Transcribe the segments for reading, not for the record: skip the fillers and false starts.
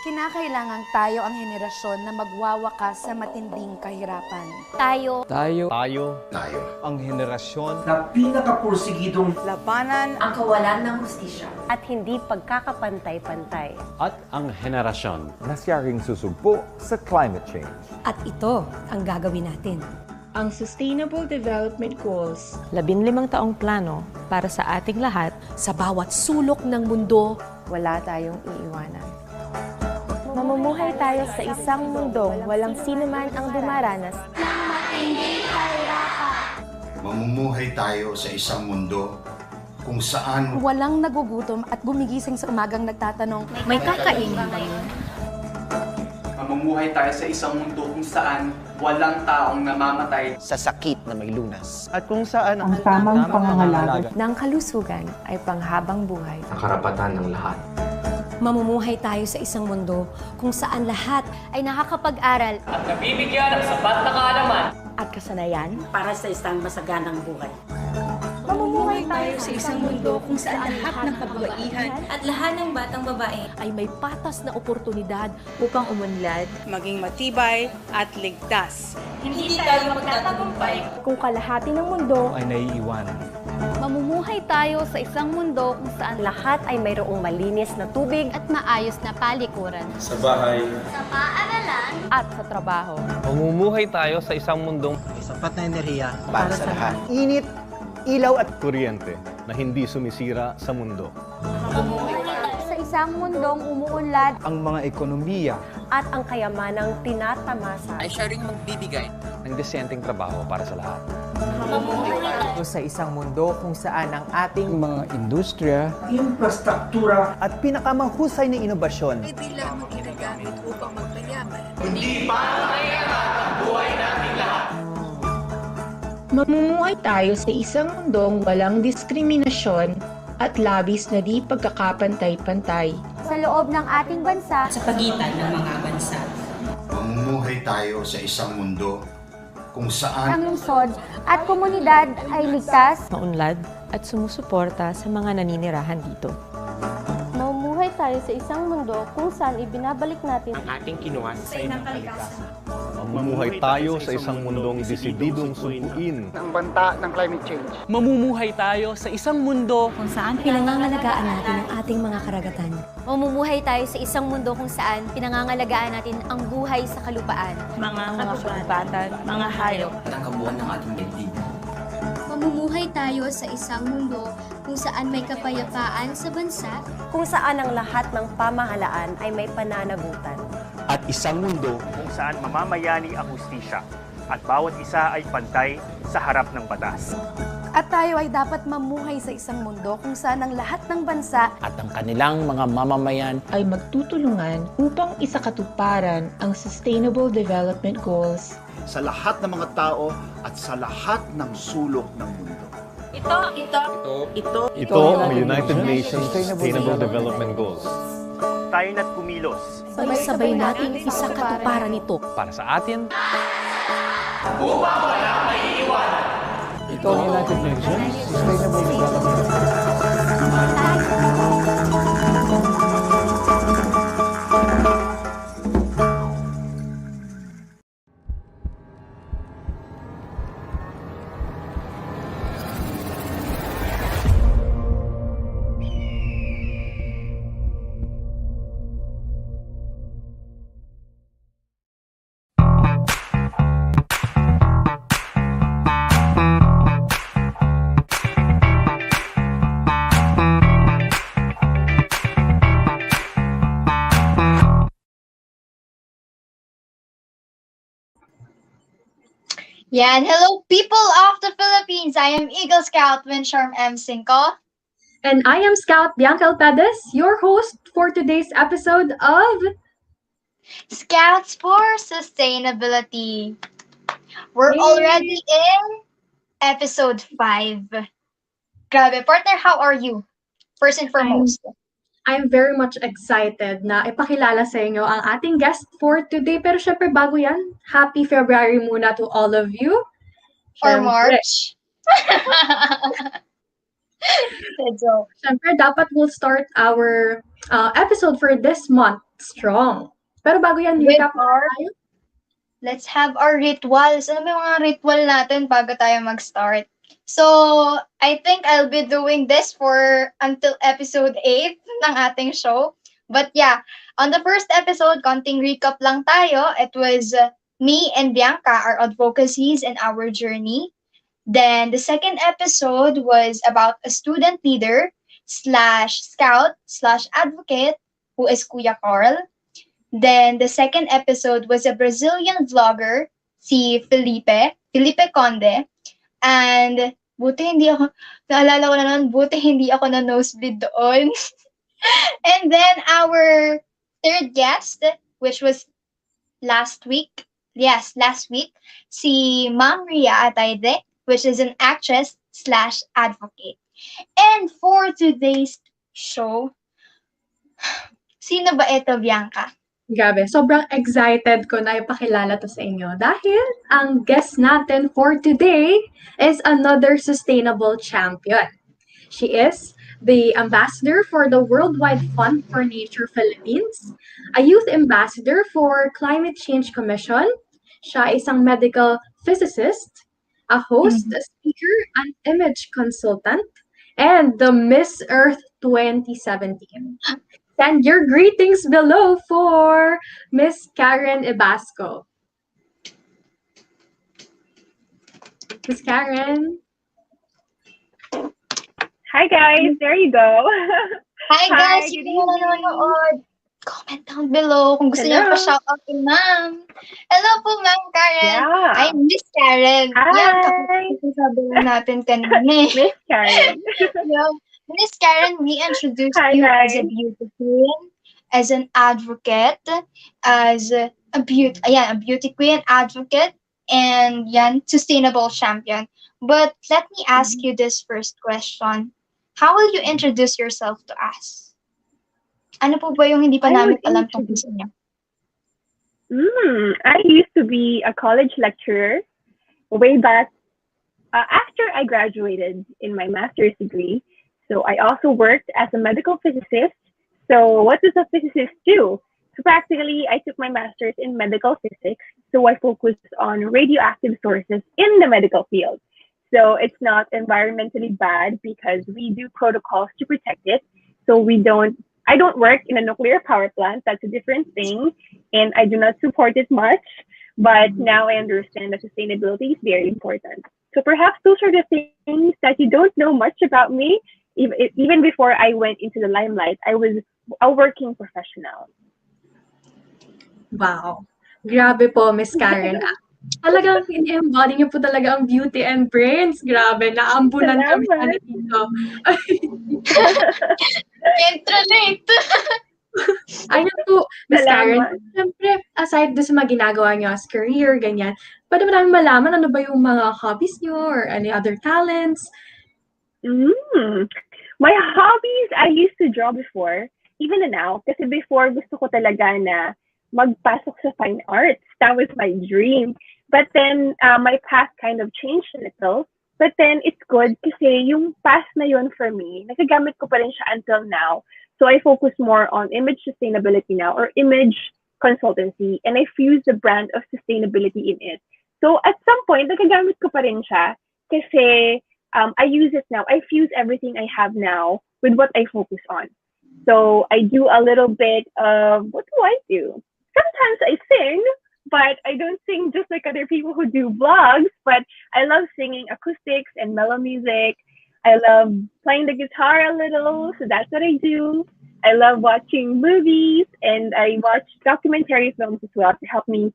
Kinakailangan tayo ang henerasyon na magwawakas sa matinding kahirapan. Tayo Ang henerasyon na pinakapursigidong labanan ang kawalan ng hustisya at hindi pagkakapantay-pantay. at ang henerasyon na siyang susugpo sa climate change. At ito ang gagawin natin. Ang Sustainable Development Goals. 15 taong plano para sa ating lahat. Sa bawat sulok ng mundo, Wala tayong iiwanan. Mamumuhay tayo sa isang mundong walang sinuman ang dumaranas. Mamumuhay tayo sa isang mundo kung saan Walang nagugutom at gumigising sa umagang nagtatanong, may kakainin ba yun? Mamumuhay tayo sa isang mundo kung saan walang taong namamatay sa sakit na may lunas. at kung saan Ang tamang pangangalaga Ng kalusugan ay panghabang buhay. ang karapatan ng lahat. mamumuhay tayo sa isang mundo kung saan lahat Ay nakakapag-aral At nabibigyan ng sapat na kaalaman At kasanayan, para sa isang masaganang buhay. mamumuhay tayo sa isang mundo kung saan lahat ng kababaihan at lahat ng batang babae ay may patas na oportunidad Upang umunlad, maging matibay at ligtas. hindi tayo magtatagumpay. kung kalahati ng mundo, ay naiiwanan. Mamumuhay tayo sa isang mundo kung saan lahat ay mayroong malinis na tubig at maayos na palikuran. sa bahay, Sa paaralan at sa trabaho. Mamumuhay tayo sa isang mundong Sapat na enerhiya para sa lahat. Init, ilaw at kuryente na hindi sumisira sa mundo. Sa isang mundong umuunlad ang mga ekonomiya at ang kayamanang tinatamasa. siya ring magbibigay ng disenteng trabaho para sa lahat. sa isang mundo kung saan ang ating mga industriya Infrastruktura at pinakamahusay na inobasyon Mamumuhay tayo sa isang mundong walang diskriminasyon at labis na di pagkakapantay-pantay. Sa loob ng ating bansa, Sa pagitan ng mga bansa. mamumuhay tayo sa isang mundo kung saan ang lungsod at komunidad ay ligtas. maunlad at sumusuporta sa mga naninirahan dito. Mamumuhay tayo sa isang mundo kung saan ibinabalik natin ating kinuha sa inang kalikasan. Mamumuhay tayo sa isang mundong desididong sumpuin ng banta ng climate change. Mamumuhay tayo sa isang mundo kung saan pinangangalagaan natin ang ating mga karagatan. Mamumuhay tayo sa isang mundo kung saan pinangangalagaan natin ang buhay sa kalupaan. Mga kagubatan, mga hayop. At ang kabuuan ng ating daigdig. Mamumuhay tayo sa isang mundo kung saan may kapayapaan sa bansa. kung saan ang lahat ng pamahalaan ay may pananagutan. at isang mundo kung saan mamamayani ang hustisya at bawat isa ay pantay sa harap ng batas. at tayo ay dapat mamuhay sa isang mundo kung saan ang lahat ng bansa At ang kanilang mga mamamayan Ay magtutulungan upang isakatuparan ang Sustainable Development Goals. sa lahat ng mga tao at sa lahat ng sulok ng mundo. Ito ang United Nations Sustainable Development Goals. Tayo na't kumilos Sabay-sabay nating isakatuparan ito. Para sa atin, ito ang United Nations Sustainable Development. Yan, hello people of the Philippines. I am Eagle Scout Winsharm M5. And I am Scout Bianca Alpedes, your host for today's episode of Scouts for Sustainability. We're already in episode 5. Grabe, partner, how are you? First and foremost. I'm very much excited na ipakilala sa inyo ang ating guest for today. Pero syempre bago yan, Happy February muna to all of you. Or March. Syempre, dapat we'll start our episode for this month strong. Pero bago yan, With recap tayo. Let's have our rituals. Ano ba yung mga ritual natin bago tayo mag-start? So, I think I'll be doing this for until episode 8 ng ating show. But yeah, on the first episode, konting recap lang tayo. It was me and Bianca, our advocacies and our journey. Then the second episode was about a student leader slash scout slash advocate who is Kuya Carl. Then the second episode was a Brazilian vlogger, si Felipe Conde. And buti hindi ako, naalala ko na nun, buti hindi ako na nosebleed doon. And then our third guest, which was last week, si Ma'am Ria Atayde, which is an actress slash advocate. And for today's show, sino ba ito, Bianca? Grabe, sobrang excited ko na ipakilala to sa inyo dahil ang guest natin for today is another sustainable champion. She is the ambassador for the Worldwide Fund for Nature Philippines, a youth ambassador for Climate Change Commission. Siya isang medical physicist, a host, a speaker, an image consultant, and the Miss Earth 2017. Send your greetings below for Miss Karen Ibasco. Miss Karen. Hi guys, there you go. Hi guys, yung mga nanonood. Comment down below kung gusto niyo pa-shout out kay Ma'am. Hello po, Ma'am Karen. Yeah. I'm Miss Karen. Hi. Yan, sabi natin kanina. Miss Karen. Yeah. Miss Karen, we introduced Hi, you guys. as a beauty queen, as an advocate, as a beauty queen, advocate, and sustainable champion. But let me ask you this first question. How will you introduce yourself to us? Ano po ba yung hindi pa namin alam tungkol sa inyo? I used to be a college lecturer way back after I graduated in my master's degree. So I also worked as a medical physicist. So what does a physicist do? So practically, I took my master's in medical physics. So I focused on radioactive sources in the medical field. So it's not environmentally bad because we do protocols to protect it. So I don't work in a nuclear power plant. That's a different thing. And I do not support it much. But now I understand that sustainability is very important. So perhaps those are the things that you don't know much about me. Even before I went into the limelight, I was a working professional. Wow. Grabe po, Miss Karen. Talagang in-embody niyo po talaga ang beauty and brains. Grabe, naambunan kami sa dito. Can't relate. Ayun po, Miss Karen. Siyempre, aside doon sa mga ginagawa niyo as career, ganyan, pwede ba namin malaman ano ba yung mga hobbies niyo or any other talents? My hobbies, I used to draw before, even now, kasi before gusto ko talaga na magpasok sa fine arts. That was my dream. But then my path kind of changed a little. But then it's good kasi yung path na yun for me, nagagamit ko pa rin siya until now. So I focus more on image sustainability now or image consultancy, and I fuse the brand of sustainability in it. So at some point, nagagamit ko pa rin siya kasi I use it now. I fuse everything I have now with what I focus on. So I do a little bit of, what do? Sometimes I sing, but I don't sing just like other people who do vlogs, but I love singing acoustics and mellow music. I love playing the guitar a little, so that's what I do. I love watching movies, and I watch documentary films as well to help me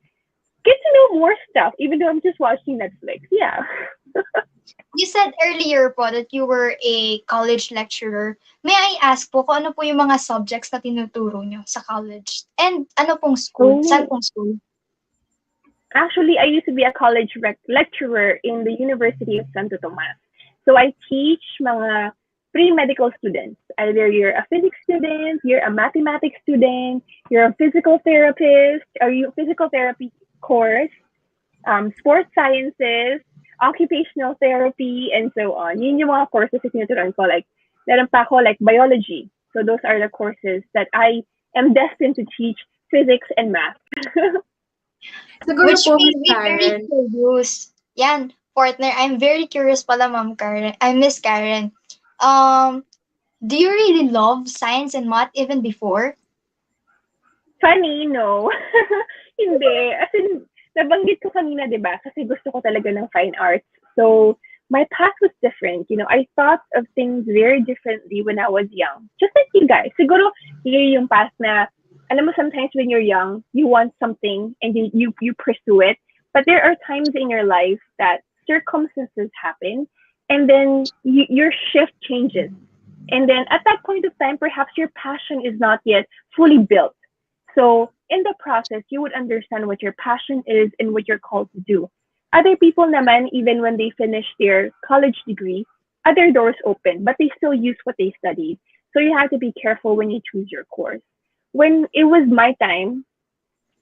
get to know more stuff, even though I'm just watching Netflix. Yeah. You said earlier po that you were a college lecturer. May I ask po kung ano po yung mga subjects na tinuturo nyo sa college? And ano pong school? Saan pong school? Actually, I used to be a college lecturer in the University of Santo Tomas. So I teach mga pre-medical students. Either you're a physics student, you're a mathematics student, you're a physical therapist, or you physical therapy course, sports sciences, occupational therapy, and so on. Yun yung mga courses na tinuturuan ko. Like, meron pa ako like biology. So those are the courses that I am destined to teach physics and math. Siguro Which po, made Miss me very Karen. curious. Yan, partner, I'm very curious pala, Ma'am Karen. I Miss Karen. Do you really love science and math even before? Funny, no. Hindi. As in, nabanggit ko kanina, di ba? Kasi gusto ko talaga ng fine arts. So, my path was different. You know, I thought of things very differently when I was young. Just like you guys. Siguro, yun yung path na, alam mo, sometimes when you're young, you want something and you pursue it. But there are times in your life that circumstances happen and then your shift changes. And then at that point of time, perhaps your passion is not yet fully built. So in the process, you would understand what your passion is and what you're called to do. Other people naman, even when they finish their college degree, other doors open, but they still use what they studied. So you have to be careful when you choose your course. When it was my time,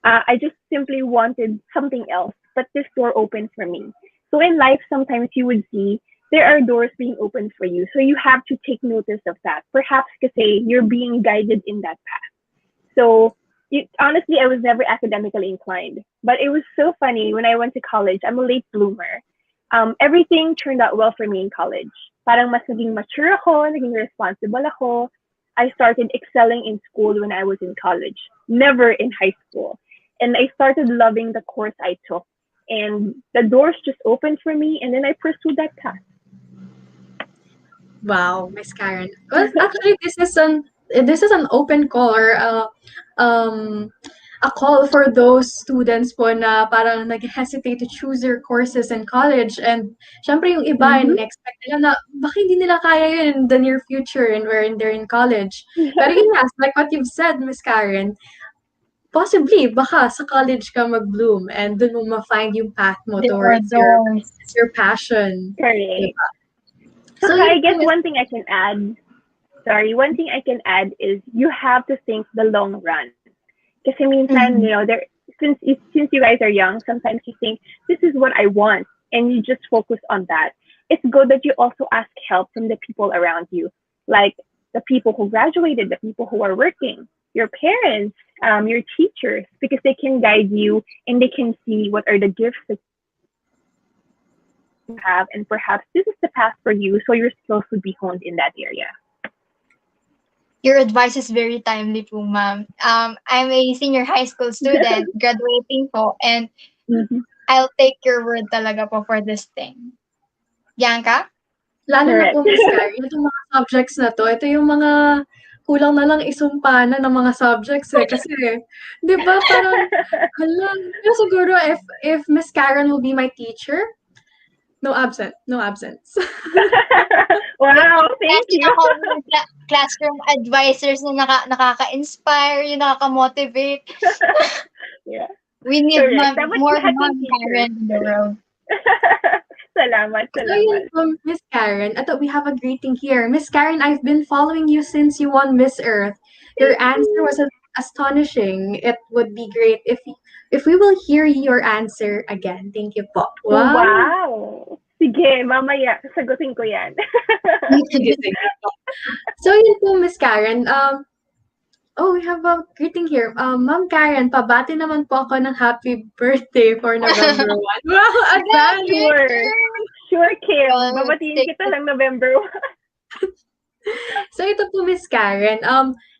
I just simply wanted something else, but this door opened for me. So in life, sometimes you would see there are doors being opened for you. So you have to take notice of that. Perhaps kasi you're being guided in that path. So honestly, I was never academically inclined, but it was so funny when I went to college. I'm a late bloomer. Everything turned out well for me in college. Parang mas naging mature ako, naging responsible ako. I started excelling in school when I was in college, never in high school. And I started loving the course I took. And the doors just opened for me, and then I pursued that path. Wow, Miss Karen. Well, actually, this is an open call or a call for those students po na parang nag-hesitate to choose their courses in college. And syempre yung iba, expect nila na baka hindi nila kaya yun in the near future and when they're in college. Pero yun nga, like what you've said, Miss Karen, possibly, baka sa college ka mag-bloom and dun mo ma-find yung path mo towards your passion. Correct. Diba? So I guess one thing I can add is you have to think the long run. Kasi minsan, you know, since you guys are young, sometimes you think, this is what I want, and you just focus on that. It's good that you also ask help from the people around you, like the people who graduated, the people who are working, your parents, your teachers, because they can guide you and they can see what are the gifts that you have, and perhaps this is the path for you, so your skills would be honed in that area. Your advice is very timely po, ma'am. I'm a senior high school student, graduating po, and I'll take your word talaga po for this thing. Bianca? Lalo na po, Miss Karen, itong mga subjects na to, ito yung mga kulang na lang isumpa na ng mga subjects eh. Kasi, di ba, parang, siguro if Miss Karen will be my teacher, no absence. Wow, thank you. Classroom advisors na nakaka-inspire, yung nakaka-motivate. Yeah. We need more Ma'am Karen in the world. Salamat. So, Miss Karen, we have a greeting here. Miss Karen, I've been following you since you won Miss Earth. Your answer was astonishing. It would be great if we will hear your answer again. Thank you po. Wow. Sige, mamaya sagutin ko yan. Sige po. So yun po, Miss Karen. We have a greeting here. Ma'am Karen, pabati naman po ako ng happy birthday for November 1. Wow, advance! Sure, Kim. Babatiin kita ng November 1. So ito po, Miss Karen.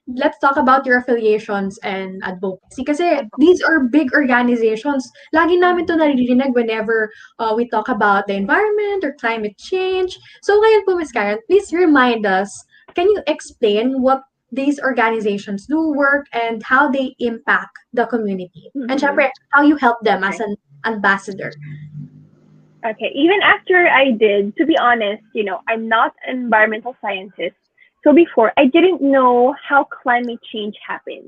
Let's talk about your affiliations and advocacy. Kasi these are big organizations. Lagi namin ito naririnig whenever we talk about the environment or climate change. So ngayon po, Ms. Karen, please remind us, can you explain what these organizations do work and how they impact the community? And syempre, how you help them as an ambassador. Okay, even after I did, to be honest, you know, I'm not an environmental scientist. So before, I didn't know how climate change happened.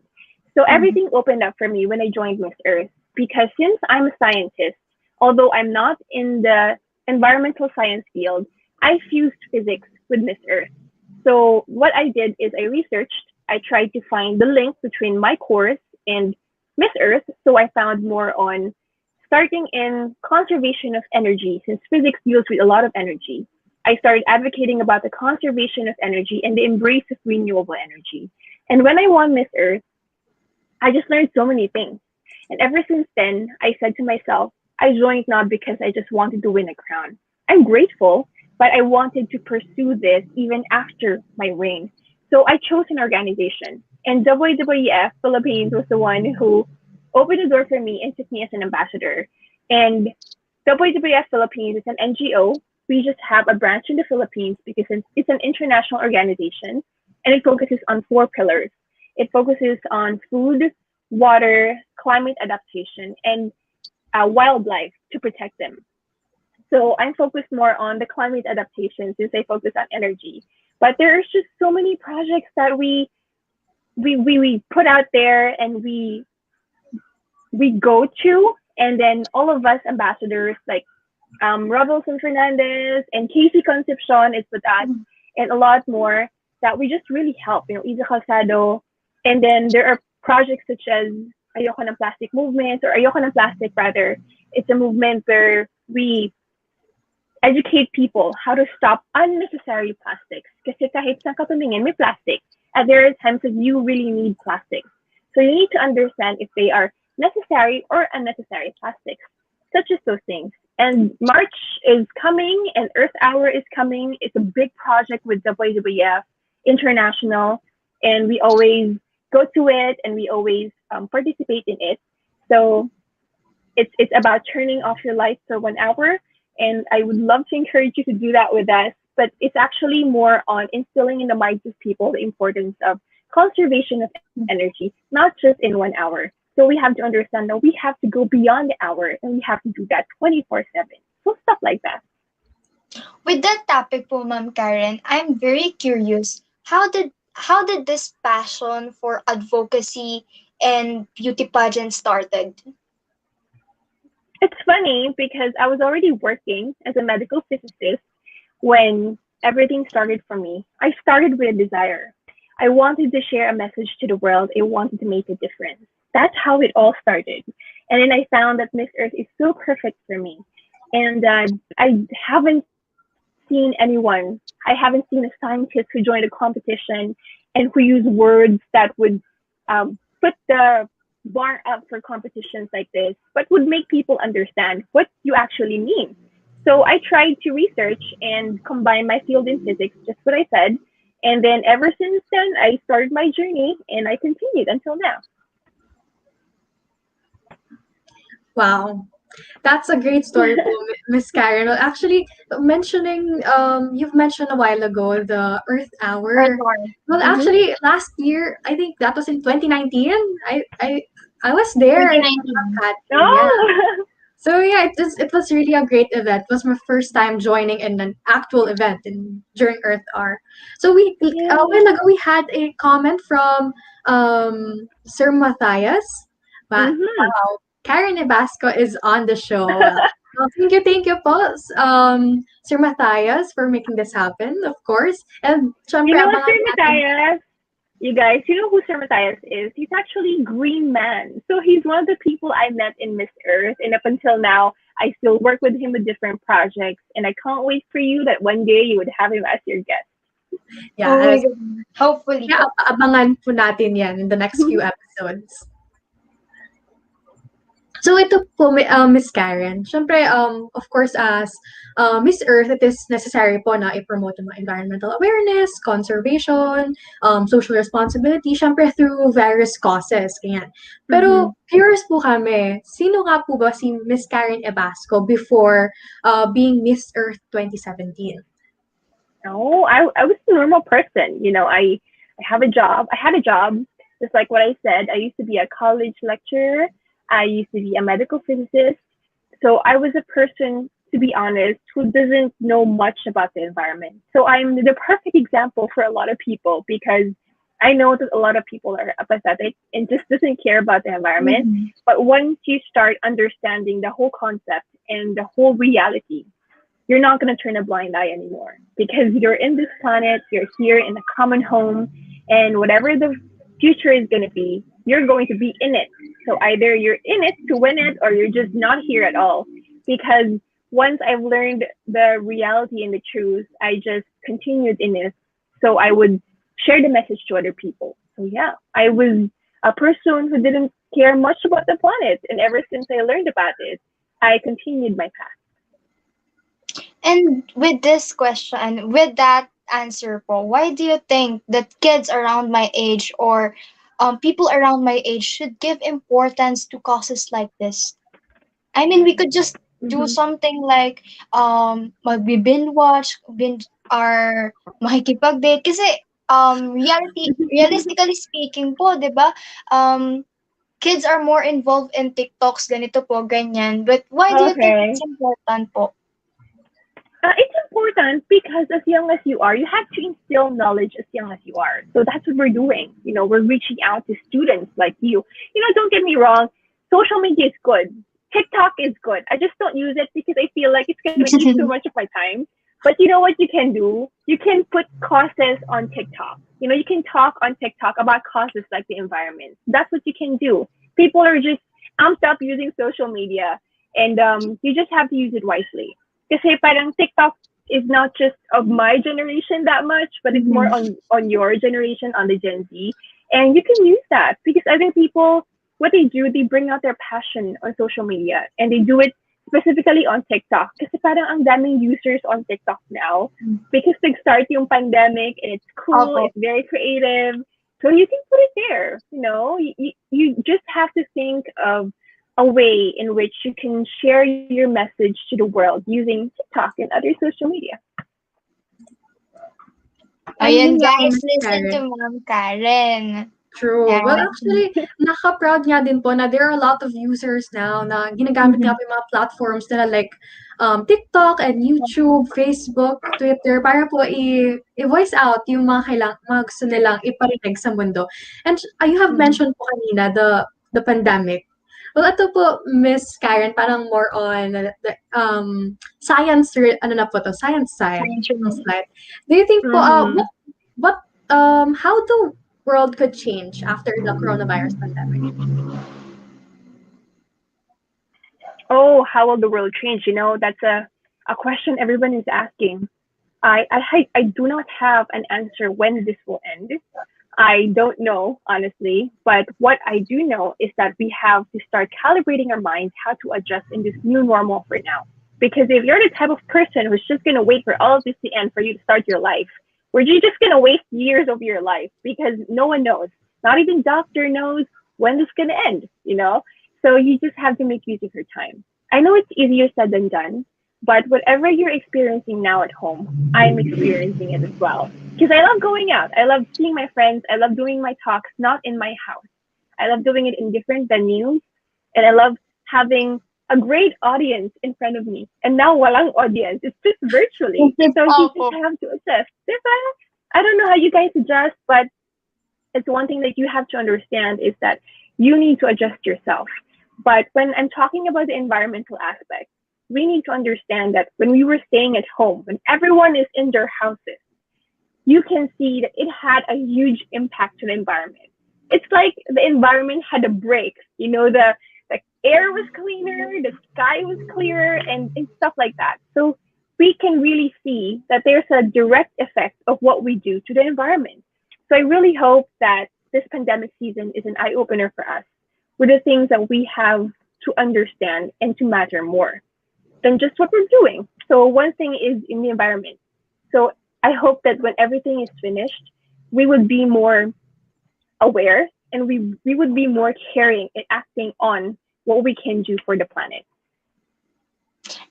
So everything opened up for me when I joined Miss Earth, because since I'm a scientist, although I'm not in the environmental science field, I fused physics with Miss Earth. So what I did is I researched, I tried to find the link between my course and Miss Earth. So I found more on starting in conservation of energy, since physics deals with a lot of energy. I started advocating about the conservation of energy and the embrace of renewable energy. And when I won Miss Earth, I just learned so many things. And ever since then, I said to myself, I joined not because I just wanted to win a crown. I'm grateful, but I wanted to pursue this even after my reign. So I chose an organization. And WWF Philippines was the one who opened the door for me and took me as an ambassador. And WWF Philippines is an NGO. We just have a branch in the Philippines because it's an international organization and it focuses on 4 pillars. It focuses on food, water, climate adaptation, and wildlife to protect them. So I'm focused more on the climate adaptation since I focus on energy. But there's just so many projects that we put out there and we go to, and then all of us ambassadors like Robinson Fernandez and Casey Concepcion is with us, and a lot more that we just really help. Isa Calzado, and then there are projects such as Ayoko ng Plastic movement, or Ayoko ng Plastic rather. It's a movement where we educate people how to stop unnecessary plastics. Kasi kahit saan ka tumingin, may plastic. And there are times that you really need plastics. So you need to understand if they are necessary or unnecessary plastics, such as those things. And March is coming and Earth Hour is coming. It's a big project with WWF International, and we always go to it and we always participate in it. So it's about turning off your lights for 1 hour. And I would love to encourage you to do that with us. But it's actually more on instilling in the minds of people the importance of conservation of energy, not just in 1 hour. So we have to understand that we have to go beyond the hour and we have to do that 24/7. So stuff like that. With that topic po, Ma'am Karen, I'm very curious. How did this passion for advocacy and beauty pageant started? It's funny because I was already working as a medical physicist when everything started for me. I started with a desire. I wanted to share a message to the world. I wanted to make a difference. That's how it all started. And then I found that Miss Earth is so perfect for me. And I haven't seen anyone. I haven't seen a scientist who joined a competition and who used words that would put the bar up for competitions like this, but would make people understand what you actually mean. So I tried to research and combine my field in physics, just what I said. And then ever since then, I started my journey and I continued until now. Wow. That's a great story po, Miss Karen. Well, actually, mentioning, you've mentioned a while ago the Earth Hour. Well, actually, last year, I think that was in 2019. I was there. 2019. Yeah. So yeah, it was really a great event. It was my first time joining in an actual event during Earth Hour. So a while ago we had a comment from Sir Matthias. Wow. Karen Ibasco is on the show. Well, thank you po, Sir Matthias, for making this happen, of course. And syempre, you know what, Sir Matthias? You guys, you know who Sir Matthias is? He's actually Green Man. So he's one of the people I met in Miss Earth. And up until now, I still work with him with different projects. And I can't wait for you that one day you would have him as your guest. Yeah, hopefully. Yeah, abangan po natin yan in the next few episodes. So ito po, Miss Karen, syempre, of course, as Miss Earth, it is necessary po na i-promote ang environmental awareness, conservation, social responsibility, syempre through various causes. Ganyan. Pero curious po kami, sino nga po ba si Miss Karen Ibasco before being Miss Earth 2017? No, I was a normal person. You know, I have a job. I had a job, just like what I said. I used to be a college lecturer. I used to be a medical physicist. So I was a person, to be honest, who doesn't know much about the environment. So I'm the perfect example for a lot of people because I know that a lot of people are apathetic and just doesn't care about the environment. But once you start understanding the whole concept and the whole reality, you're not going to turn a blind eye anymore because you're in this planet, you're here in a common home, and whatever the future is going to be, you're going to be in it. So either you're in it to win it or you're just not here at all. Because once I've learned the reality and the truth, I just continued in it. So I would share the message to other people. So yeah, I was a person who didn't care much about the planet. And ever since I learned about it, I continued my path. And with this question, with that answer po, why do you think that kids around my age or people around my age should give importance to causes like this? I mean, we could just do something like magbi-binge watch, binge or makikipag-date. Kasi realistically speaking po, 'di ba? Kids are more involved in TikToks, ganito po, ganyan. But why do you think it's important po? It's important because as young as you are, you have to instill knowledge as young as you are. So that's what we're doing. You know, we're reaching out to students like you. You know, don't get me wrong, social media is good. TikTok is good. I just don't use it because I feel like it's going to eat too much of my time. But you know what you can do? You can put causes on TikTok. You know, you can talk on TikTok about causes like the environment. That's what you can do. People are just amped up using social media, and you just have to use it wisely. Kasi parang TikTok is not just of my generation that much, but it's more on your generation, on the Gen Z. And you can use that because other people, what they do, they bring out their passion on social media and they do it specifically on TikTok. Kasi parang ang daming users on TikTok now because nag-start yung pandemic and it's cool, it's very creative. So you can put it there, you know, you just have to think of a way in which you can share your message to the world using TikTok and other social media. Ayan guys, listen to Ma'am Karen. True. Yeah. Well, actually, naka-proud nga din po na there are a lot of users now na ginagamit nga po yung mga platforms nila like TikTok and YouTube, Facebook, Twitter para po i-voice out yung mga gusto nilang iparinig sa mundo. And you have mentioned po kanina the pandemic. Well, ito po, Miss Karen, parang more on the science, science side. Do you think po, how the world could change after the coronavirus pandemic? Oh, how will the world change? You know, that's a question everyone is asking. I do not have an answer when this will end. I don't know, honestly, but what I do know is that we have to start calibrating our minds how to adjust in this new normal for now. Because if you're the type of person who's just going to wait for all of this to end for you to start your life, or you're just going to waste years of your life because no one knows, not even doctor knows when this is going to end, you know? So you just have to make use of your time. I know it's easier said than done, but whatever you're experiencing now at home, I'm experiencing it as well. Because I love going out. I love seeing my friends. I love doing my talks, not in my house. I love doing it in different venues. And I love having a great audience in front of me. And now walang audience. It's just virtually. So you just have to adjust. I don't know how you guys adjust, but it's one thing that you have to understand is that you need to adjust yourself. But when I'm talking about the environmental aspect, we need to understand that when we were staying at home, when everyone is in their houses, you can see that it had a huge impact to the environment. It's like the environment had a break. You know, the air was cleaner, the sky was clearer, and stuff like that. So we can really see that there's a direct effect of what we do to the environment. So I really hope that this pandemic season is an eye-opener for us with the things that we have to understand and to matter more than just what we're doing. So one thing is in the environment. So I hope that when everything is finished, we would be more aware and we would be more caring and acting on what we can do for the planet.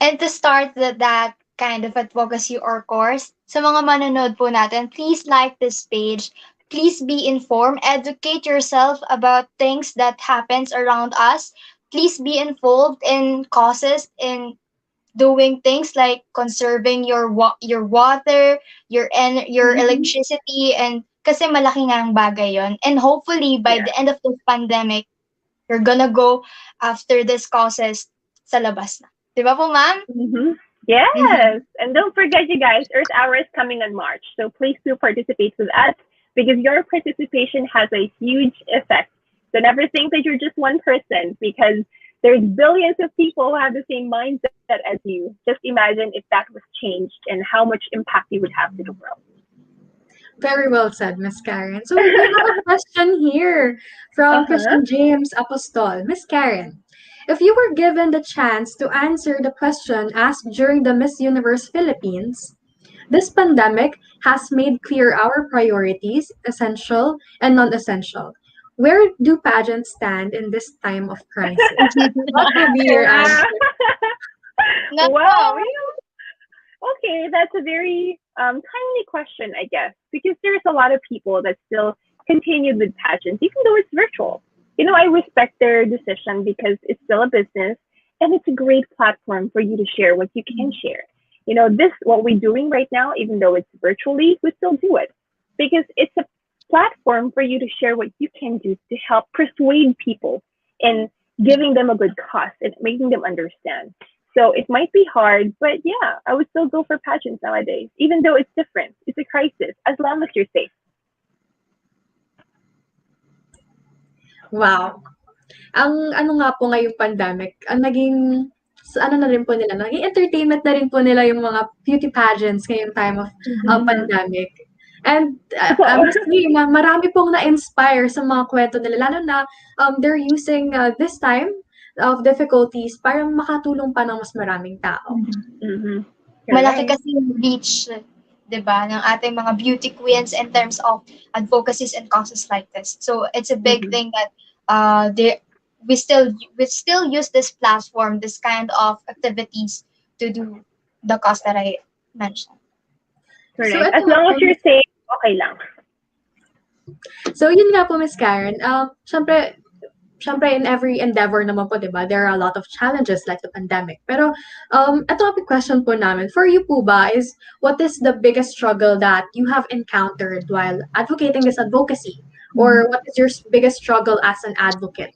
And to start that kind of advocacy or course, sa mga manonood po natin, please like this page. Please be informed. Educate yourself about things that happens around us. Please be involved in causes, in doing things like conserving your water, your electricity, and kasi malaki nga ang bagay yon. And hopefully by the end of this pandemic, you're gonna go after this causes sa labas na. Di ba po, ma'am? Yes. And don't forget, you guys, Earth Hour is coming in March. So please do participate with us because your participation has a huge effect. So never think that you're just one person because there's billions of people who have the same mindset as you. Just imagine if that was changed and how much impact you would have to the world. Very well said, Miss Karen. So we have a question here from Christian James Apostol. Miss Karen, if you were given the chance to answer the question asked during the Miss Universe Philippines, this pandemic has made clear our priorities, essential and non-essential. Where do pageants stand in this time of crisis? What would be your answer? Wow. Okay, that's a very timely question, I guess, because there's a lot of people that still continue with pageants, even though it's virtual. I respect their decision because it's still a business and it's a great platform for you to share what you can share. What we're doing right now, even though it's virtually, we still do it because it's a platform for you to share what you can do to help persuade people and giving them a good cause and making them understand. So it might be hard, but yeah, I would still go for pageants nowadays, even though it's different. It's a crisis, as long as you're safe. Wow. Ang ano nga po ngayong pandemic, ang naging ano na rin po nila, naging entertainment na rin po nila yung mga beauty pageants ngayong time of pandemic. And honestly, marami pong na-inspire sa mga kwento nila, lalo na they're using this time of difficulties para makatulong pa ng mas maraming tao. Malaki kasi yung reach, diba, ng ating mga beauty queens in terms of advocacies and causes like this. So it's a big thing that we still use this platform, this kind of activities to do the cause that I mentioned. Correct. So, as long as you're safe, okay lang. So yun nga po, Miss Karen. Syempre, in every endeavor naman po, diba, there are a lot of challenges like the pandemic. Pero, ito ang question po namin. For you po ba, what is the biggest struggle that you have encountered while advocating this advocacy? Or what is your biggest struggle as an advocate?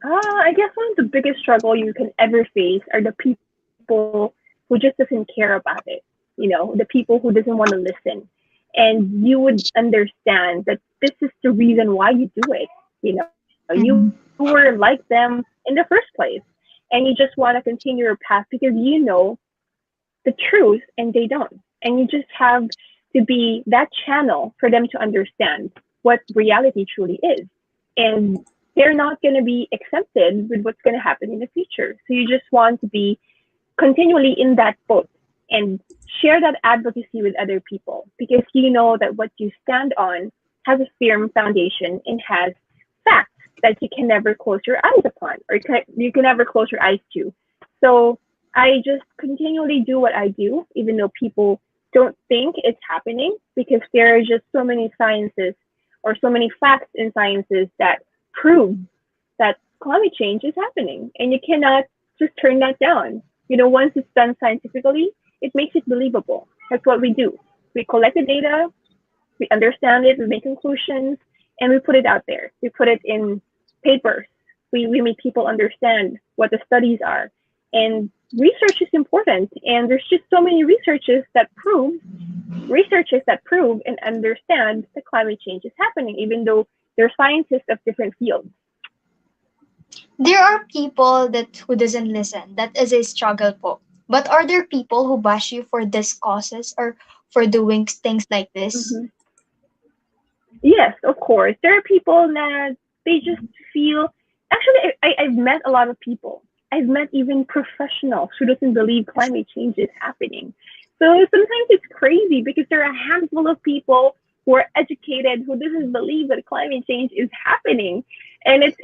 I guess one of the biggest struggle you can ever face are the people who just doesn't care about it. The people who doesn't want to listen. And you would understand that this is the reason why you do it. You were like them in the first place, and you just want to continue your path because you know the truth and they don't. And you just have to be that channel for them to understand what reality truly is. And they're not going to be accepted with what's going to happen in the future. So you just want to be continually in that boat and share that advocacy with other people because you know that what you stand on has a firm foundation and has facts that you can never close your eyes upon or you can never close your eyes to. So I just continually do what I do, even though people don't think it's happening because there are just so many sciences or so many facts in sciences that prove that climate change is happening and you cannot just turn that down. Once it's done scientifically, it makes it believable. That's what we do. We collect the data, we understand it, we make conclusions, and we put it out there. We put it in papers. We make people understand what the studies are. And research is important. And there's just so many researches that prove and understand that climate change is happening, even though they're scientists of different fields. There are people who doesn't listen. That is a struggle po. But are there people who bash you for these causes or for doing things like this? Yes, of course. There are people that they just feel. Actually, I've met a lot of people. I've met even professionals who doesn't believe climate change is happening. So sometimes it's crazy because there are a handful of people who are educated who doesn't believe that climate change is happening, and it's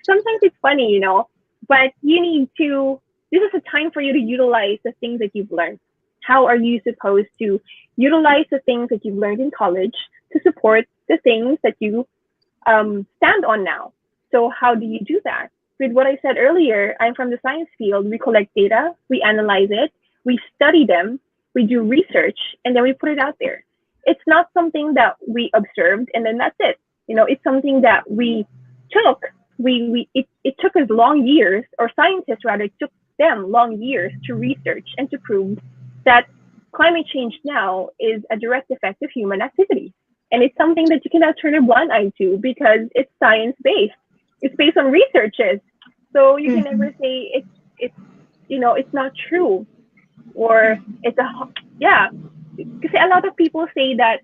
sometimes it's funny, But you need to. This is a time for you to utilize the things that you've learned. How are you supposed to utilize the things that you've learned in college to support the things that you stand on now? So how do you do that? With what I said earlier, I'm from the science field. We collect data, we analyze it, we study them, we do research, and then we put it out there. It's not something that we observed and then that's it. It's something that we took. It took us long years, or scientists rather took them long years to research and to prove that climate change now is a direct effect of human activity. And it's something that you cannot turn a blind eye to because it's science-based. It's based on researches. So you can never say it's not true or because a lot of people say that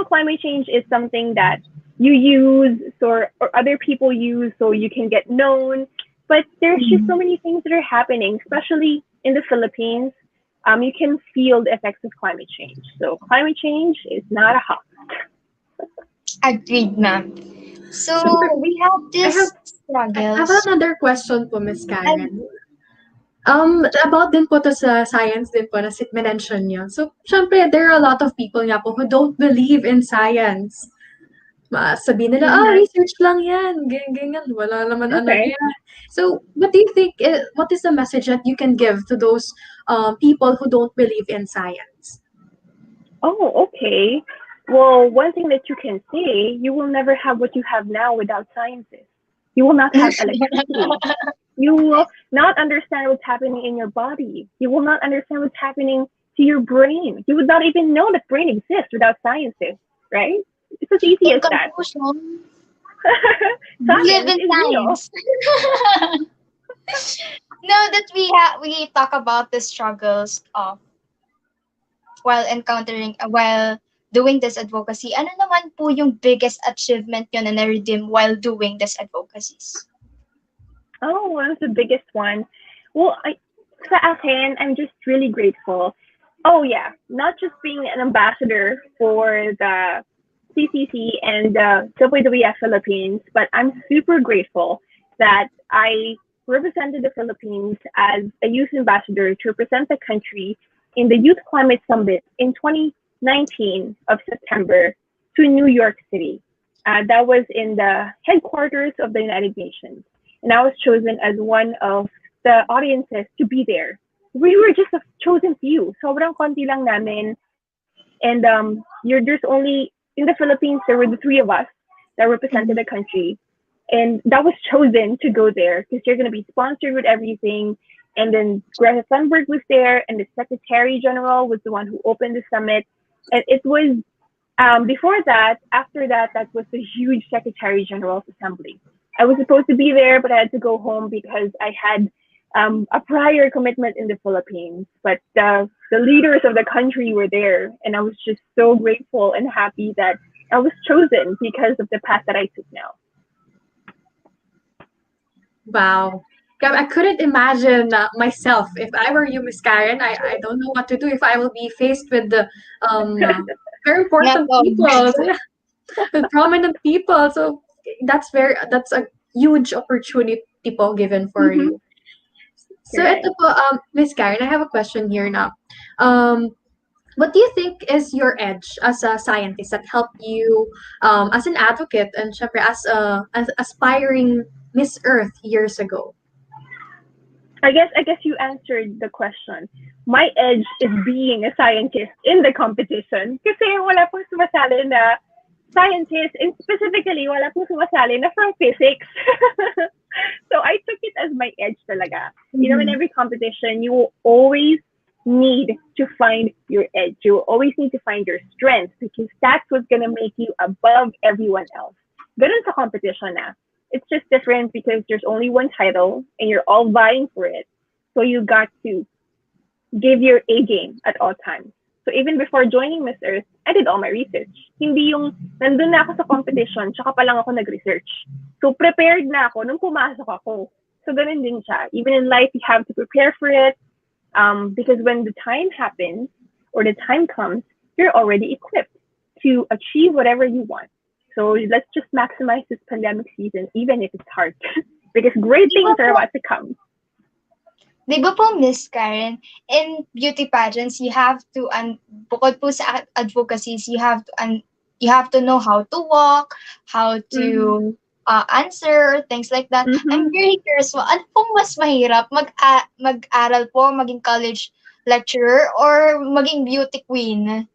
climate change is something that you use or other people use so you can get known. But there's just so many things that are happening, especially in the Philippines. You can feel the effects of climate change. So climate change is not a hobby. Agreed, ma'am. So we have this I have struggles. another question po, Miss Karen. About din po to sa science din po na mention niyo. So, syempre, there are a lot of people nga po who don't believe in science. Sabihin nila, research lang yan, ganyan, wala naman ano Okay. yan. So, what do you think, what is the message that you can give to those people who don't believe in science? Oh, okay. Well, one thing that you can say, you will never have what you have now without sciences. You will not have electricity. You will not understand what's happening in your body. You will not understand what's happening to your brain. You would not even know that brain exists without sciences, right? It's as easy as that. Live in is real. science. Now that we talk about the struggles of while doing this advocacy, ano naman po yung biggest achievement nyo na na-redeem while doing this advocacies? Oh, one of the biggest one. Well, sa akin, I'm just really grateful. Oh yeah, not just being an ambassador for the CCC and the WWF Philippines, but I'm super grateful that I represented the Philippines as a youth ambassador to represent the country in the Youth Climate Summit in 2019 of September to New York City. That was in the headquarters of the United Nations. And I was chosen as one of the audiences to be there. We were just a chosen few. Sobrang konti lang namin. And there's only, in the Philippines, there were the three of us that represented the country. And that was chosen to go there because you're going to be sponsored with everything. And then Greta Thunberg was there, and the Secretary General was the one who opened the summit. And it was, after that was the huge Secretary General's assembly. I was supposed to be there, but I had to go home because I had a prior commitment in the Philippines. But the leaders of the country were there, and I was just so grateful and happy that I was chosen because of the path that I took now. Wow. I couldn't imagine myself. If I were you, Miss Karen, I don't know what to do if I will be faced with the very important people, with prominent people. So that's a huge opportunity po given for you. So ito po, Miss Karen, I have a question here now. What do you think is your edge as a scientist that helped you as an advocate and syempre as an aspiring Miss Earth years ago? I guess you answered the question. My edge is being a scientist in the competition. Kasi wala pong sumasali na scientist, and specifically wala pong sumasali na from physics. So I took it as my edge talaga. You know, in every competition, you will always need to find your edge. You will always need to find your strength because that's what's going to make you above everyone else. Ganun sa competition na. It's just different because there's only one title and you're all vying for it. So you got to give your A game at all times. So even before joining Miss Earth, I did all my research. Hindi yung nandun na ako sa competition, tsaka pa lang ako nag-research. So prepared na ako nung pumasok ako. So ganun din siya. Even in life, you have to prepare for it because when the time happens or the time comes, you're already equipped to achieve whatever you want. So let's just maximize this pandemic season, even if it's hard, because great things are about to come. Di ba po, Miss Karen, in beauty pageants, you have to, bukod po sa advocacies, you have to know how to walk, how to answer, things like that. I'm very curious, ano pong mas mahirap, mag-aral po, maging college lecturer, or maging beauty queen?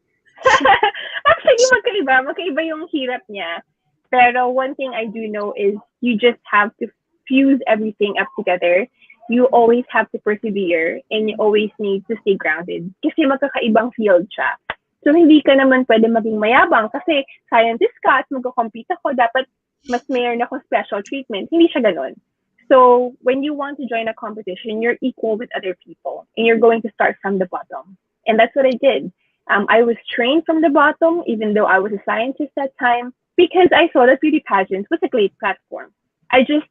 Actually, magkaiba yung hirap niya. Pero one thing I do know is you just have to fuse everything up together. You always have to persevere and you always need to stay grounded kasi magkakaibang field siya. So hindi ka naman pwede maging mayabang kasi scientist ka at magko-compete ako, dapat mas mayroon akong special treatment. Hindi siya ganun. So when you want to join a competition, you're equal with other people and you're going to start from the bottom. And that's what I did. I was trained from the bottom, even though I was a scientist at time, because I saw that beauty pageants was a great platform. I just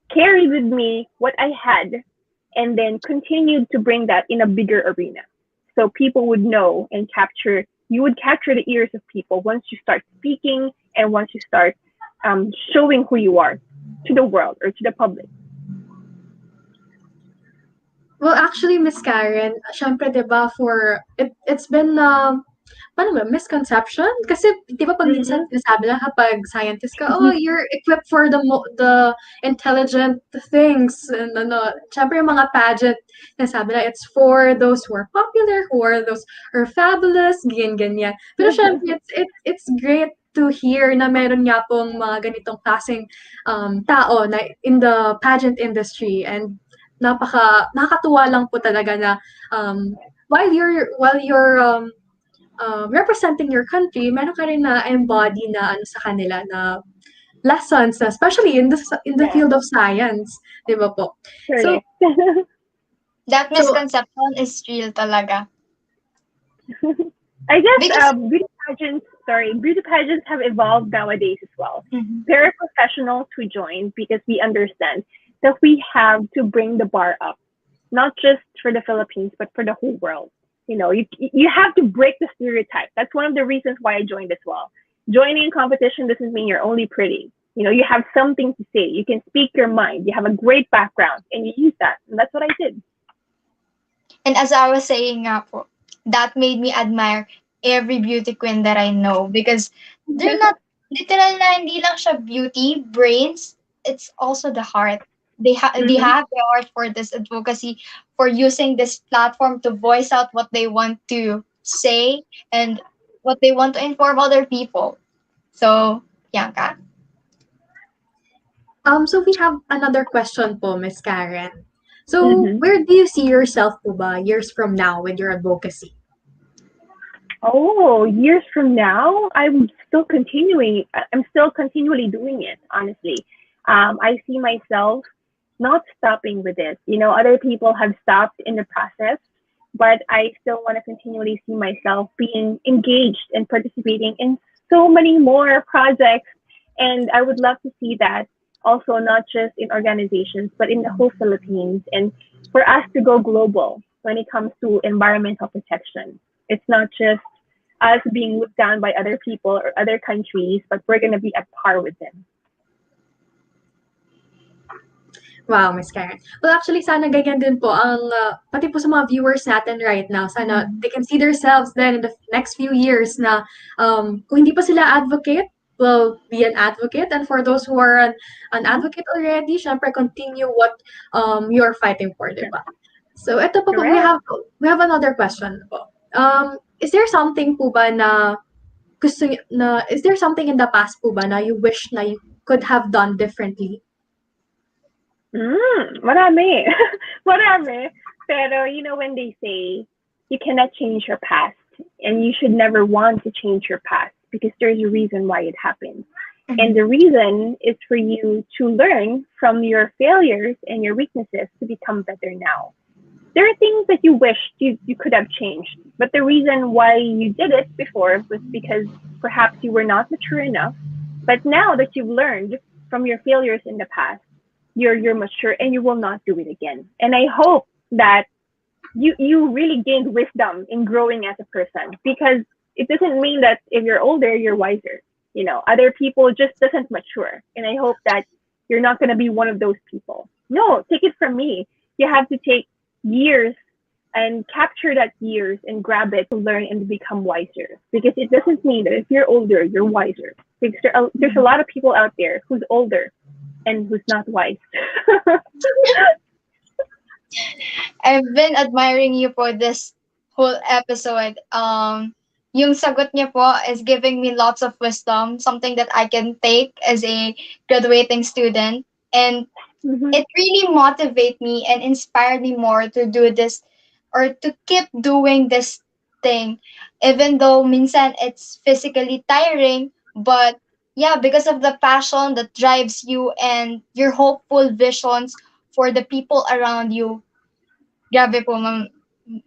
carried with me what I had and then continued to bring that in a bigger arena. So people would know and you would capture the ears of people once you start speaking and once you start showing who you are to the world or to the public. Well, actually, Miss Karen, syempre, di ba, it's been, paano ba, misconception? Kasi, di ba, pag minsan sinasabi lang kapag scientist ka, oh, you're equipped for the intelligent things. And syempre, yung mga pageant, sinasabi lang, it's for those who are popular, who are fabulous, ganyan. Pero syempre, it's great to hear na meron nga pong mga ganitong klaseng tao na in the pageant industry, and nakakatuwa lang po talaga na while you're representing your country, meron ka rin na embody na sa kanila na lessons, especially in the field of science, di ba po? So that misconception is real talaga. I guess beauty pageants have evolved nowadays as well. There are professionals who join because we understand that we have to bring the bar up, not just for the Philippines, but for the whole world. You have to break the stereotype. That's one of the reasons why I joined as well. Joining in competition doesn't mean you're only pretty. You have something to say. You can speak your mind. You have a great background, and you use that. And that's what I did. And as I was saying nga po, that made me admire every beauty queen that I know, because they're not literal na hindi lang siya beauty, brains, it's also the heart. They have the heart for this advocacy, for using this platform to voice out what they want to say and what they want to inform other people. So, Bianca. So we have another question po, Miss Karen. So where do you see yourself po ba years from now with your advocacy? Oh, years from now, I'm still continually doing it, honestly. I see myself not stopping with this. Other people have stopped in the process, but I still want to continually see myself being engaged and participating in so many more projects. And I would love to see that also, not just in organizations, but in the whole Philippines, and for us to go global when it comes to environmental protection. It's not just us being looked down by other people or other countries, but we're going to be at par with them. Wow, Miss Karen. Well, actually, sana ganyan din po ang pati po sa mga viewers natin right now. Sana they can see themselves then in the next few years na kung hindi pa sila advocate, will be an advocate. And for those who are an advocate already, syempre continue what you're fighting for, di ba? So, ito po, we have another question po. Is there something po ba na is there something in the past po ba na you wish na you could have done differently? Marami. Marami. Pero, when they say you cannot change your past and you should never want to change your past because there's a reason why it happened. And the reason is for you to learn from your failures and your weaknesses to become better now. There are things that you wished you could have changed, but the reason why you did it before was because perhaps you were not mature enough. But now that you've learned from your failures in the past, you're mature and you will not do it again. And I hope that you really gained wisdom in growing as a person, because it doesn't mean that if you're older, you're wiser. Other people just doesn't mature. And I hope that you're not going to be one of those people. No, take it from me. You have to take years and capture that years and grab it to learn and to become wiser. Because it doesn't mean that if you're older, you're wiser. Because there's a lot of people out there who's older and who's not wise. I've been admiring you for this whole episode. Yung sagot niya po is giving me lots of wisdom, something that I can take as a graduating student. And it really motivated me and inspired me more to do this or to keep doing this thing. Even though minsan it's physically tiring, but yeah, because of the passion that drives you and your hopeful visions for the people around you. Grabe po, ma'am.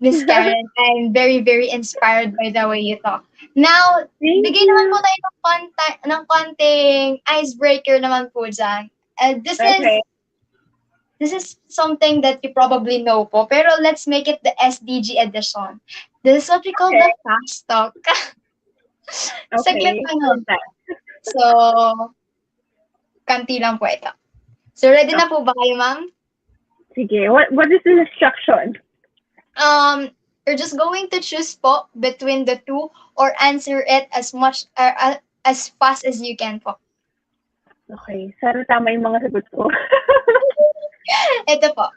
Miss Karen. I'm very, very inspired by the way you talk. Now, Thank bigay naman you. po tayo ng konting icebreaker naman po dyan. Okay. This is something that you probably know po, pero let's make it the SDG edition. This is what we call the fast talk. Saglit Okay. ano. So, kanti lang po ito. So, ready na po ba kayo, ma'am? Sige. What is the instruction? You're just going to choose po between the two or answer it as fast as you can po. Okay. Sana tama yung mga sagot ko. Ito po.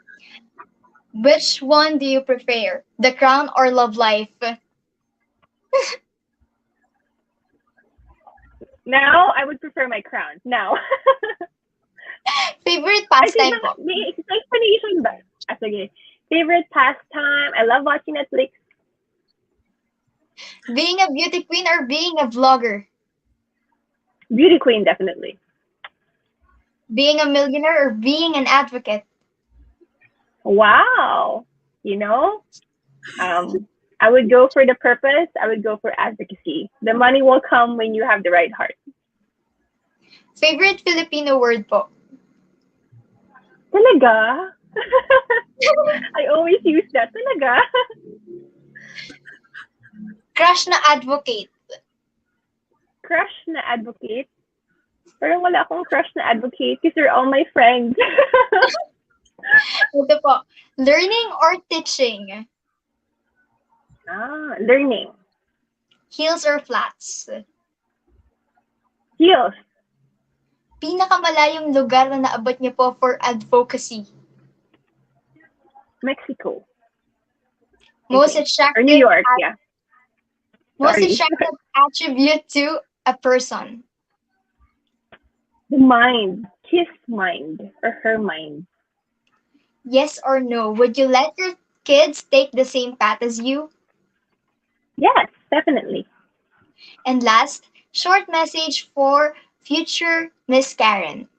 Which one do you prefer? The Crown or Love Life? Now, I would prefer my crown. Now. Favorite pastime po? May explanation ba? Sige. Favorite pastime? I love watching Netflix. Being a beauty queen or being a vlogger? Beauty queen, definitely. Being a millionaire or being an advocate? Wow. You know, I would go for the purpose. I would go for advocacy. The money will come when you have the right heart. Favorite Filipino word po? Talaga? I always use that. Talaga? Crush na advocate. Crush na advocate? Parang wala akong crush na advocate because they're all my friends. Ito po. Learning or teaching? Learning. Heels or flats? Heels. Pinakamalayong lugar na naabot niyo po for advocacy? Mexico. Most attractive or New York, yeah. Most Sorry. attractive attribute to a person? The mind. His mind or her mind. Yes or no? Would you let your kids take the same path as you? Yes, definitely. And last, short message for future Miss Karen.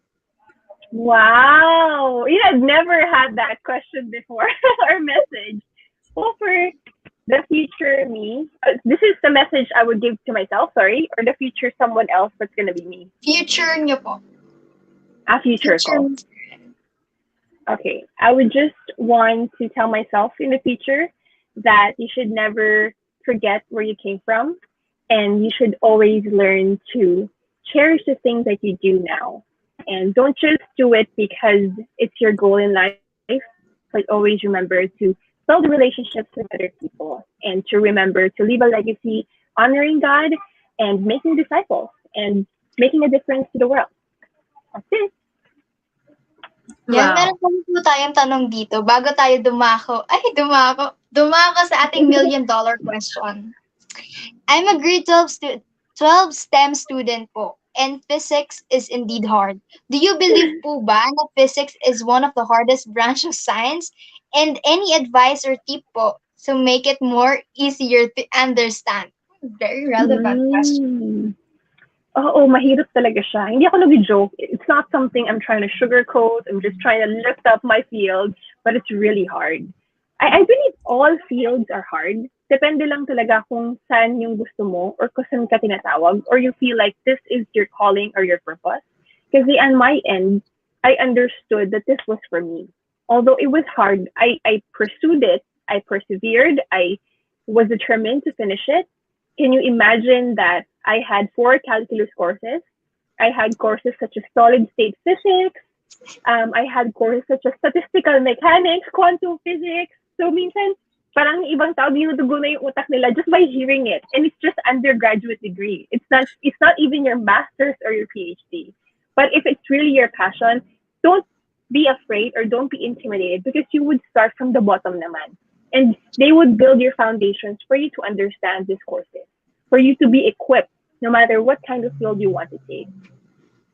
Wow. You know, I've never had that question before or message. Well, for the future me, this is the message I would give to myself, sorry, or the future someone else that's going to be me. Future nyo po. Future ko. Okay. I would just want to tell myself in the future that you should never forget where you came from, and you should always learn to cherish the things that you do now. And don't just do it because it's your goal in life, but always remember to build relationships with other people and to remember to leave a legacy honoring God and making disciples and making a difference to the world. That's it. Yan, meron po tayong tanong dito bago tayo dumako sa ating $1 million question. I'm a grade 12 STEM student po, and physics is indeed hard. Do you believe po ba na physics is one of the hardest branch of science? And any advice or tip po to make it more easier to understand? Very relevant question. Oo, mahirap talaga siya. Hindi ako nag-joke. It's not something I'm trying to sugarcoat. I'm just trying to lift up my field, but it's really hard. I believe all fields are hard. Depende lang talaga kung saan yung gusto mo or kung saan ka tinatawag or you feel like this is your calling or your purpose. Kasi on my end, I understood that this was for me. Although it was hard, I pursued it. I persevered. I was determined to finish it. Can you imagine that I had 4 calculus courses? I had courses such as solid state physics. I had courses such as statistical mechanics, quantum physics. So minsan, parang ibang tao dinudugo na yung utak nila just by hearing it. And it's just undergraduate degree. It's not even your master's or your PhD. But if it's really your passion, don't be afraid or don't be intimidated because you would start from the bottom naman. And they would build your foundations for you to understand these courses, for you to be equipped no matter what kind of field you want to take.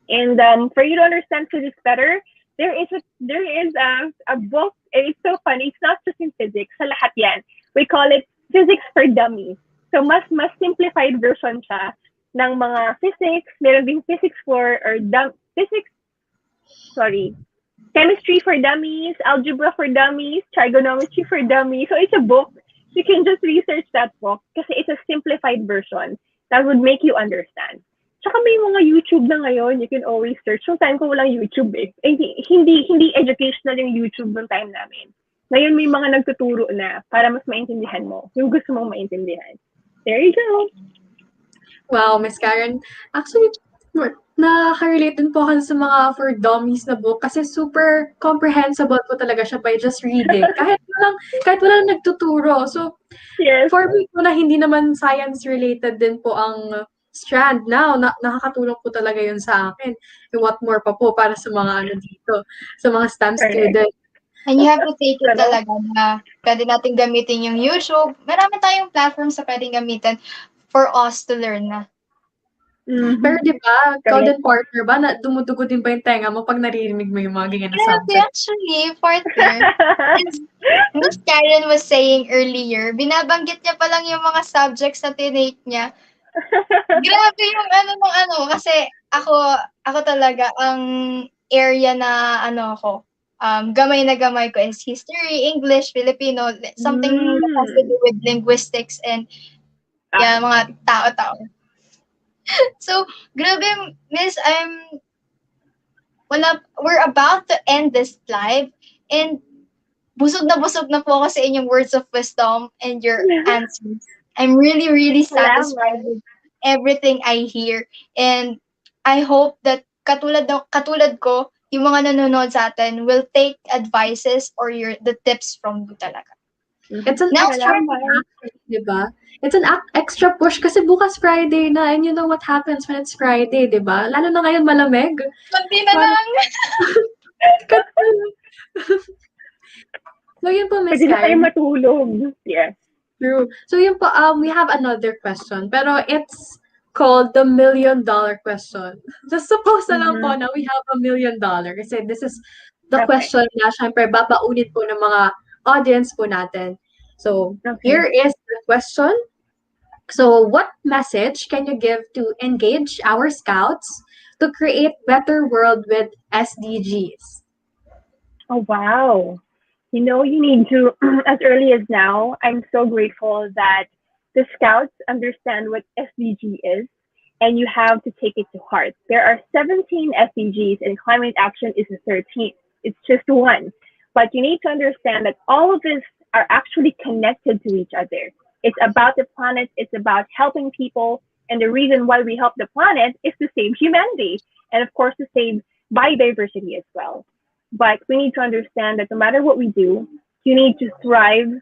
And for you to understand physics better, there is a book. It's so funny. It's not just in physics. Sa lahat yan. We call it Physics for Dummies. So mas simplified version siya ng mga physics. Meron ding physics for physics. Sorry. Chemistry for Dummies, Algebra for Dummies, Trigonometry for Dummies. So it's a book. You can just research that book kasi it's a simplified version that would make you understand. Tsaka may mga YouTube na ngayon, you can always search. Yung time ko walang YouTube eh. Hindi educational yung YouTube ng time namin. Ngayon may mga nagtuturo na para mas maintindihan mo yung gusto mong maintindihan. There you go. Wow, Miss Karen. Actually, nakaka-relate din po ako sa mga for dummies na book kasi super comprehensible po talaga siya by just reading. Kahit walang nagtuturo. So, yes. For me po na hindi naman science-related din po ang strand now, nakakatulong po talaga yun sa akin. What more pa po para sa mga dito, sa mga STEM students. And you have to take it talaga na pwede natin gamitin yung YouTube. Marami tayong platforms na pwedeng gamitin for us to learn na. Mm-hmm. Pero di ba, ikaw din partner ba, na dumudugo din ba yung tenga mo pag naririnig mo yung mga ganyan na subject? Actually, partner, Miss Karen was saying earlier, binabanggit niya pa lang yung mga subjects na tinake niya. Grabe yung kasi ako talaga, ang area na gamay na gamay ko is history, English, Filipino, something that has to do with linguistics and mga tao-tao. So, grabe, Miss, we're about to end this live and busog na po ako sa inyong words of wisdom and your answers. I'm really, really satisfied with everything I hear. And I hope that katulad ko, yung mga nanonood sa atin will take advices or the tips from you talaga. It's an extra push, diba? It's an extra push kasi bukas Friday na and you know what happens when it's Friday, diba? Lalo na ngayon malamig. Hindi na lang. So yun po, Miss Pwede na tayo Karen. matulog. Yeah. True. So yun po, we have another question, pero it's called the $1 million question. Just suppose na lang po na we have $1 million kasi this is the question na syempre babaunin po ng mga audience po natin. So here is the question. So what message can you give to engage our scouts to create better world with SDGs? Oh, wow. You know, you need to, as early as now, I'm so grateful that the scouts understand what SDG is, and you have to take it to heart. There are 17 SDGs, and climate action is the 13th. It's just one. But you need to understand that all of this are actually connected to each other. It's about the planet, it's about helping people, and the reason why we help the planet is to save humanity, and of course to save biodiversity as well. But we need to understand that no matter what we do, you need to strive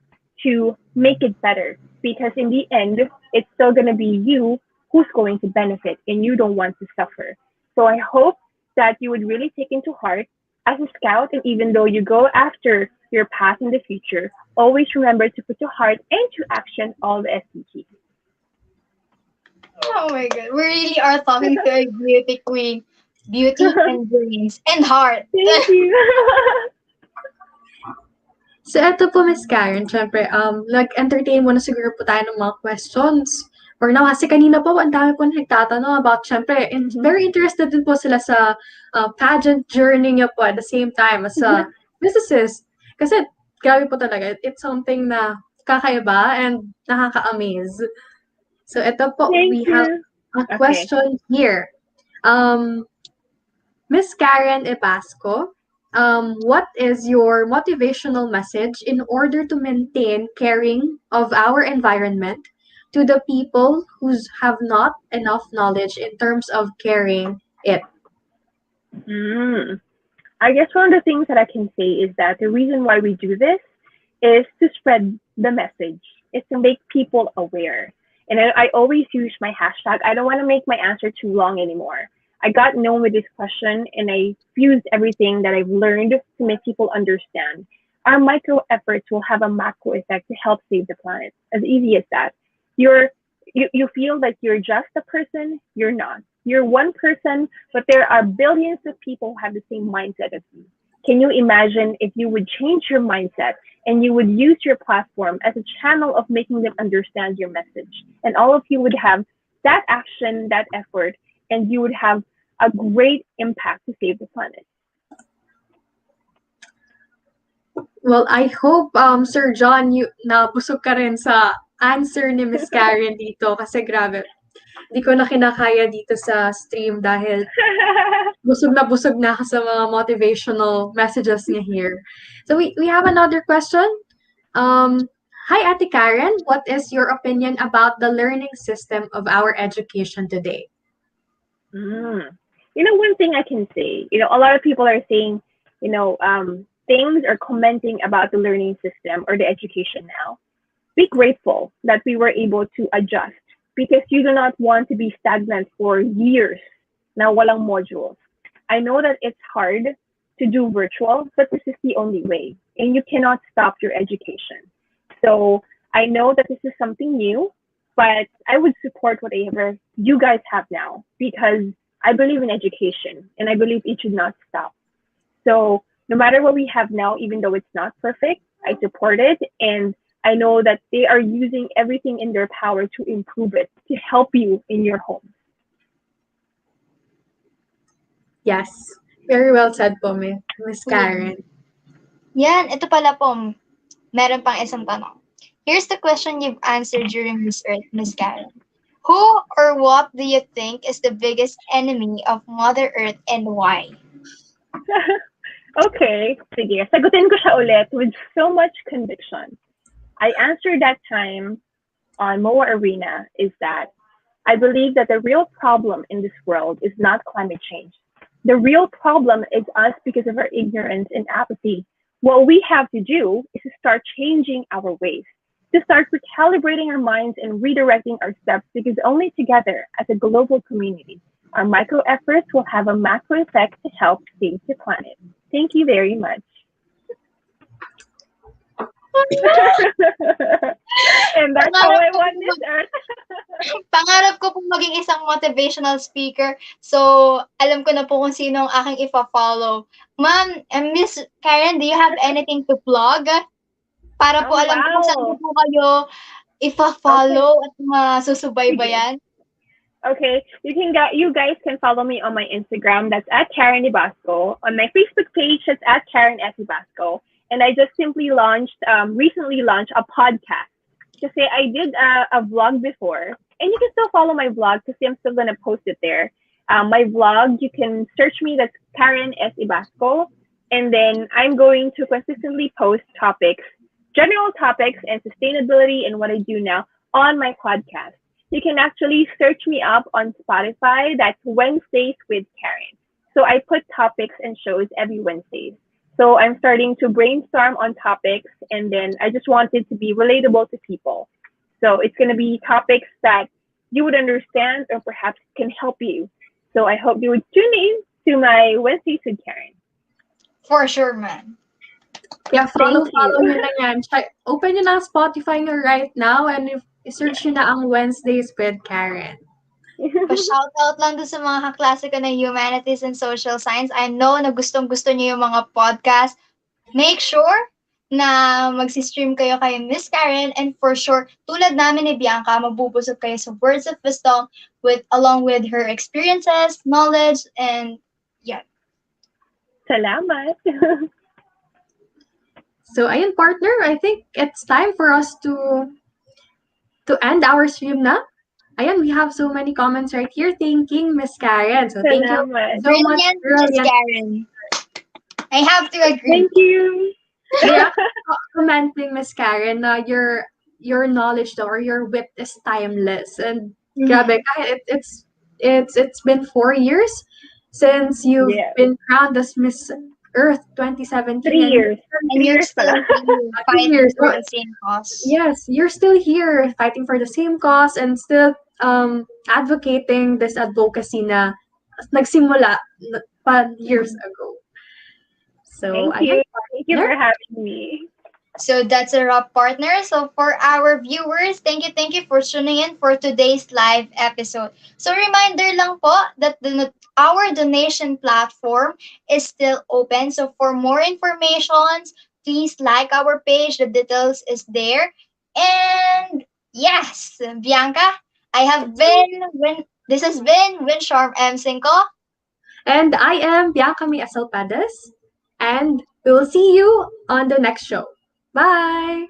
to make it better, because in the end, it's still going to be you who's going to benefit, and you don't want to suffer. So I hope that you would really take into heart as a scout, and even though you go after your path in the future, always remember to put to heart and to action all the SDGs. Oh my God, we really are talking to a beauty queen. Beauty and brains and heart. Thank you. So eto po, Miss Karen, syempre, nag-entertain mo na siguro po tayo ng mga questions. Or now, kasi kanina po, ang dami po nagtatanong about, syempre, very interested din po sila sa pageant journey niyo po at the same time as a physicist. Kasi, grabe po talaga, it's something na kakaiba and nakaka-amaze. So eto po, we have a question here. Miss Karen Ibasco, what is your motivational message in order to maintain caring of our environment to the people who have not enough knowledge in terms of caring it? I guess one of the things that I can say is that the reason why we do this is to spread the message. It's to make people aware. And I always use my hashtag. I don't want to make my answer too long anymore. I got known with this question, and I fused everything that I've learned to make people understand. Our micro efforts will have a macro effect to help save the planet. As easy as that. You feel like you're just a person, you're not. You're one person, but there are billions of people who have the same mindset as you. Can you imagine if you would change your mindset and you would use your platform as a channel of making them understand your message? And all of you would have that action, that effort, and you would have a great impact to save the planet. Well, I hope, Sir John, nabusog ka rin sa answer ni Miss Karen dito kasi grabe. Di ko na kinakaya dito sa stream dahil busog na ako sa mga motivational messages niya here. So we have another question. Hi, Ate Karen. What is your opinion about the learning system of our education today? One thing I can say, a lot of people are saying, things or commenting about the learning system or the education now. Be grateful that we were able to adjust because you do not want to be stagnant for years na walang modules. I know that it's hard to do virtual, but this is the only way, and you cannot stop your education. So I know that this is something new, but I would support whatever you guys have now because I believe in education and I believe it should not stop. So no matter what we have now, even though it's not perfect, I support it. And I know that they are using everything in their power to improve it, to help you in your home. Yes. Very well said po, Miss Karen. Yan, ito pala po. Meron pang isang tanong. Here's the question you've answered during Miss Earth, Miss Karen. Who or what do you think is the biggest enemy of Mother Earth and why? Okay, sige. Sagutin ko siya ulit with so much conviction. I answered that time on MOA Arena is that I believe that the real problem in this world is not climate change. The real problem is us because of our ignorance and apathy. What we have to do is to start changing our ways, to start recalibrating our minds and redirecting our steps because only together as a global community, our micro efforts will have a macro effect to help save the planet. Thank you very much. And that's how I want this Earth. Pangarap ko pong maging isang motivational speaker. So, alam ko na po kung sino ang aking ipa-follow. Ma'am, Miss Karen, do you have anything to plug? Para po alam ko kung saan po kayo ipa-follow at masusubaybayan. Okay, you guys can follow me on my Instagram. That's at Karen Ibasco. On my Facebook page, that's at Karen Ibasco. And I just simply recently launched a podcast. Kasi I did a vlog before, and you can still follow my vlog because I'm still gonna post it there. My vlog, you can search me. That's Karen Ibasco, and then I'm going to consistently post topics, general topics, and sustainability and what I do now on my podcast. You can actually search me up on Spotify. That's Wednesdays with Karen. So I put topics and shows every Wednesdays. So I'm starting to brainstorm on topics, and then I just want it to be relatable to people. So it's going to be topics that you would understand or perhaps can help you. So I hope you would tune in to my Wednesdays with Karen. For sure, man. Yeah, follow nyo na yan. Open nyo na Spotify nyo right now and search nyo na ang Wednesdays with Karen. Pa-shoutout lang doon sa mga kaklase ko na Humanities and Social Science. I know na gustong-gusto niyo yung mga podcast. Make sure na magsi-stream kayo kay Miss Karen, and for sure, tulad namin ni Bianca, mabubusog kayo sa words of wisdom along with her experiences, knowledge, and yeah. Salamat. So, ayun, partner, I think it's time for us to end our stream na. Ayan, we have so many comments right here thanking Miss Karen. So, thank you so much, Miss Karen. I have to agree. Thank you. Yeah, commenting, Miss Karen, your knowledge or your wit is timeless. And grabe, it's been 4 years since you've been crowned as Miss Earth 2017. 3 years. And you're still fighting for the same cause. Yes, you're still here fighting for the same cause and still advocating this advocacy na nagsimula years ago. So thank you for having me. So that's a wrap, partner. So for our viewers, thank you for tuning in for today's live episode. So reminder lang po that our donation platform is still open. So for more information, please like our page. The details is there. And yes, Bianca, this has been Winsharm M. Cinco. And I am Bianca Mi Asalpadas. And We will see you on the next show. Bye!